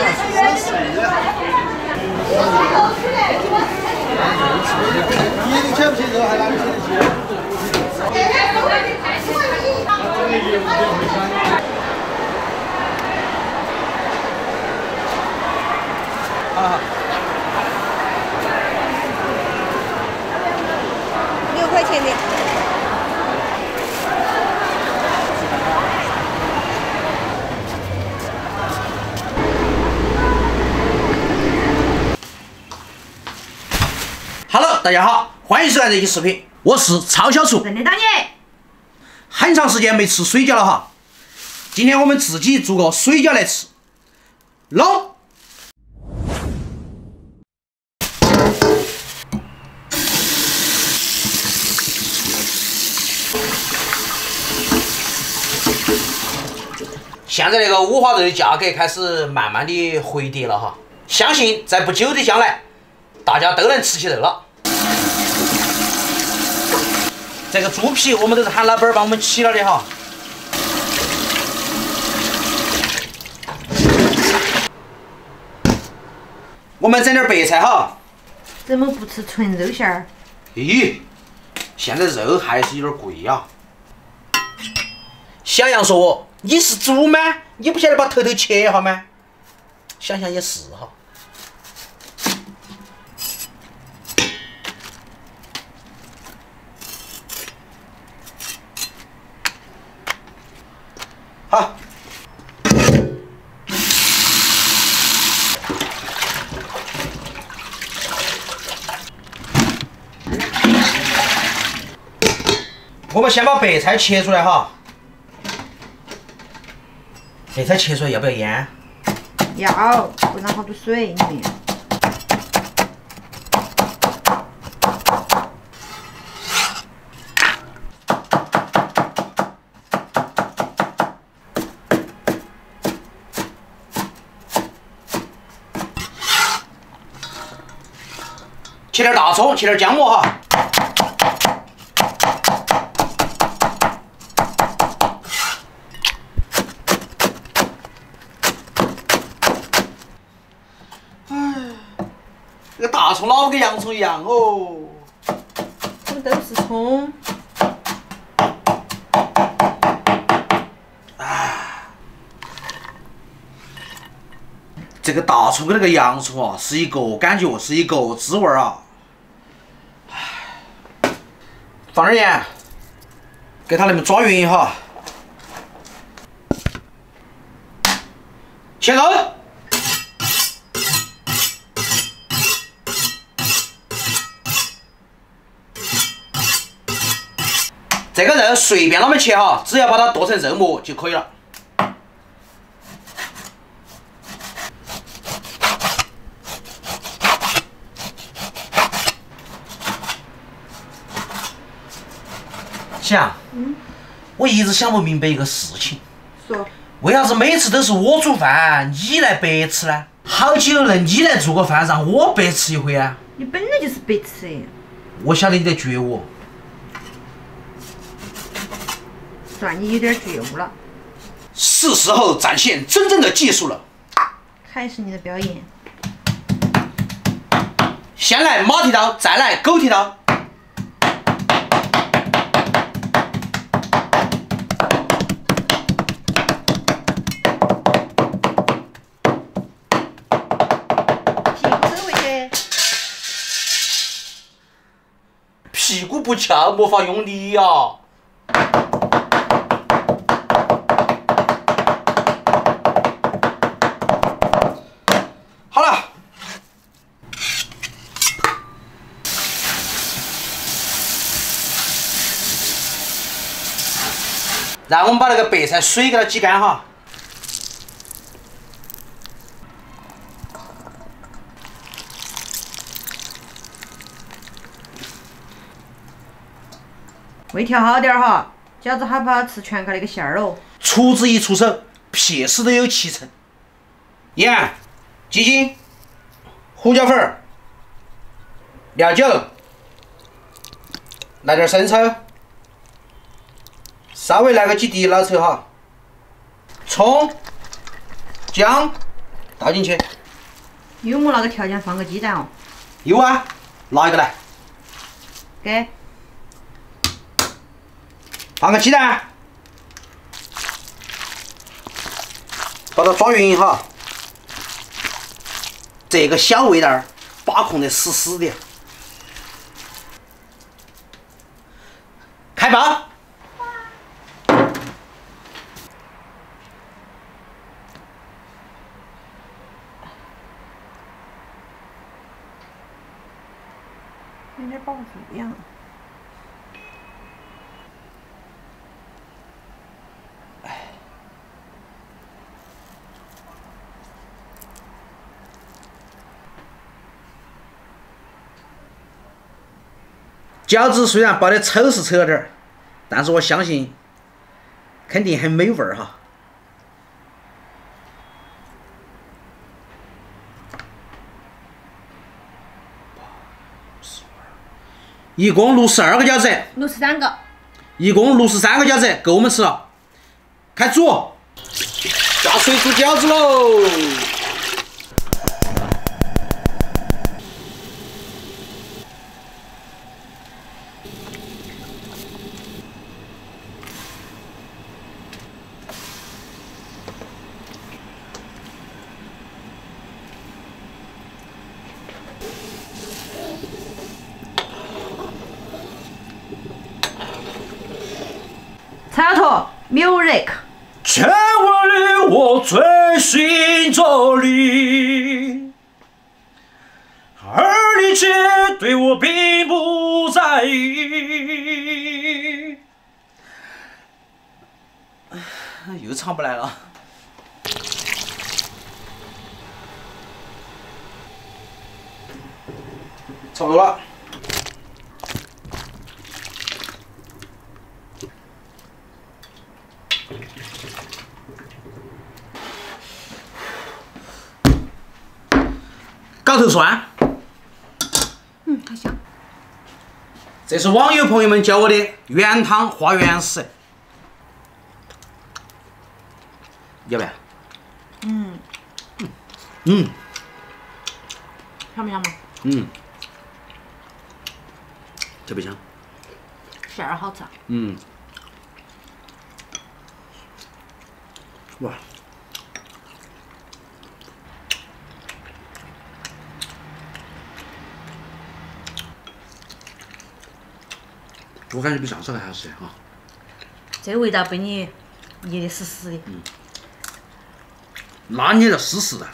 你切不切肉还哪里切得起？啊，6块钱的。Hello， 大家好，欢迎收看这期视频，我是超小厨。认得到你。很长时间没吃水饺了哈，今天我们自己做个水饺来吃。弄。现在那个五花肉的价格开始慢慢的回跌了哈，相信在不久的将来，大家都能吃起肉了。这个猪皮我们都是喊老板帮我们起了的哈。我们整点白菜哈。怎么不吃纯肉馅儿？咦，现在肉还是有点贵呀。小杨说我。你是猪吗？你不晓得把头切一下吗？想想也是哈。好。我们先把白菜切出来哈。白菜切出来要不要腌？要，不然好多水里面。切点大葱，切点姜末哈。这个大葱老跟洋葱一样哦。我们都是葱。这个大葱跟那个洋葱啊，是一个感觉，是一个滋味啊。放点盐，给它那么抓匀一下。切肉。这个肉随便啷么切哈，只要把它剁成肉末就可以了。想，我一直想不明白一个事情，说，为啥子每次都是我煮饭，你来白吃呢？好久了，你来做个饭让我白吃一回啊？你本来就是白吃的。我晓得你在撅我。算你有点觉悟了。是时候展现真正的技术了。还是你的表演。先来马蹄刀，再来狗蹄刀。屁股不翘，没法用力呀。好了，然后我们把那个白菜水给它挤干哈。味调好点哈，饺子好不好吃全靠那个馅儿喽。厨子一出手，撇事都有7成。盐、鸡精、胡椒粉、料酒，来点生抽，稍微来个几滴老抽哈，葱、姜、倒进去。有没那个条件放个鸡蛋哦？有啊，拿一个来。给。放个鸡蛋，把它抓匀哈。这个小味道把控得死死的。开爆！有点保不住呀。饺子虽然包的丑是丑了点儿，但是我相信肯定很美味儿哈。一共62个饺子63个。一共63个饺子，够我们吃了。开煮，下水煮饺子喽。菜头 music。千万里我追寻着你，而你却对我并不在意。又唱不来了。差不多了。搞头蒜。还香。这是网友朋友们教我的原汤化原食。要不要？香不香嘛？特别香。馅儿好吃。哇。我感觉比上次还好吃哈。这味道被你捏得死死的。那捏得死死的。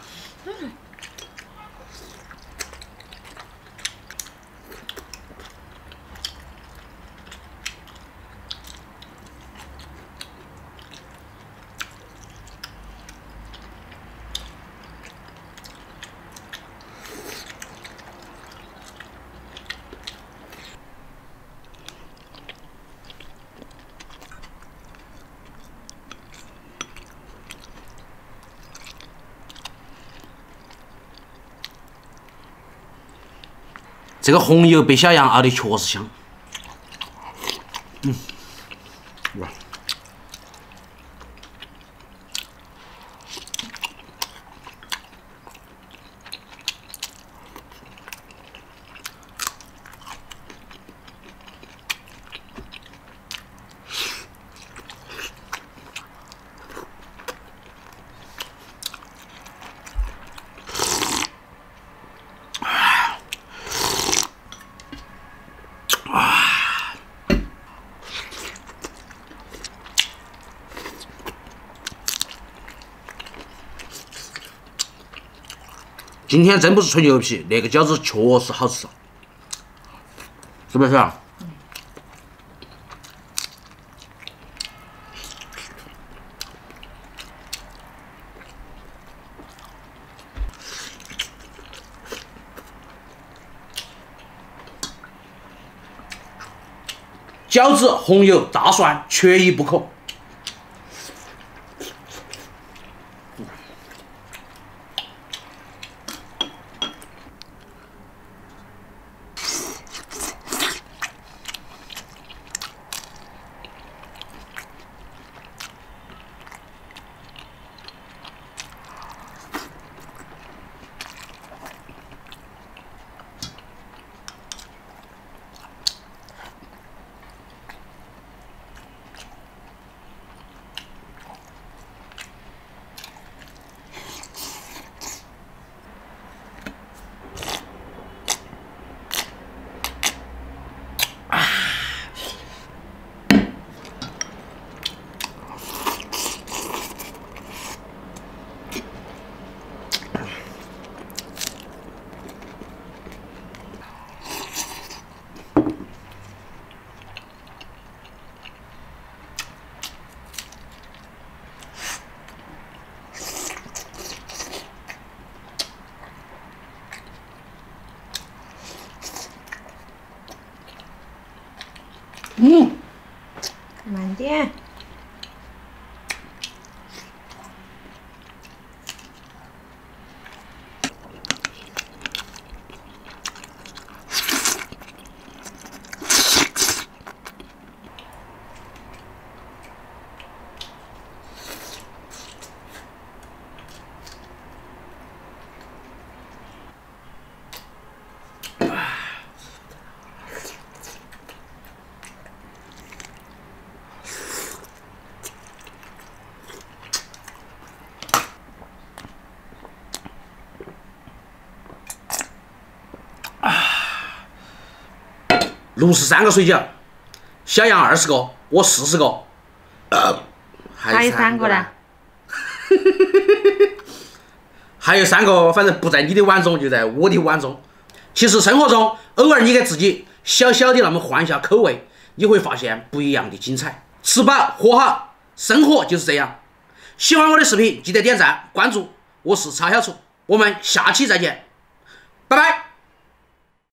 这个红油被小羊熬的确实香。哇。今天真不是吹牛皮，那个饺子确实好吃，是不是啊？饺子、红油、大蒜缺一不可。慢点。63个水饺，小杨20个，我40个，还有3个呢。还有3个，反正不在你的碗中，就在我的碗中。其实生活中，偶尔你给自己小小的那么换一下口味，你会发现不一样的精彩。吃饱喝好，生活就是这样。喜欢我的视频，记得点赞关注。我是曹小厨，我们下期再见，拜拜。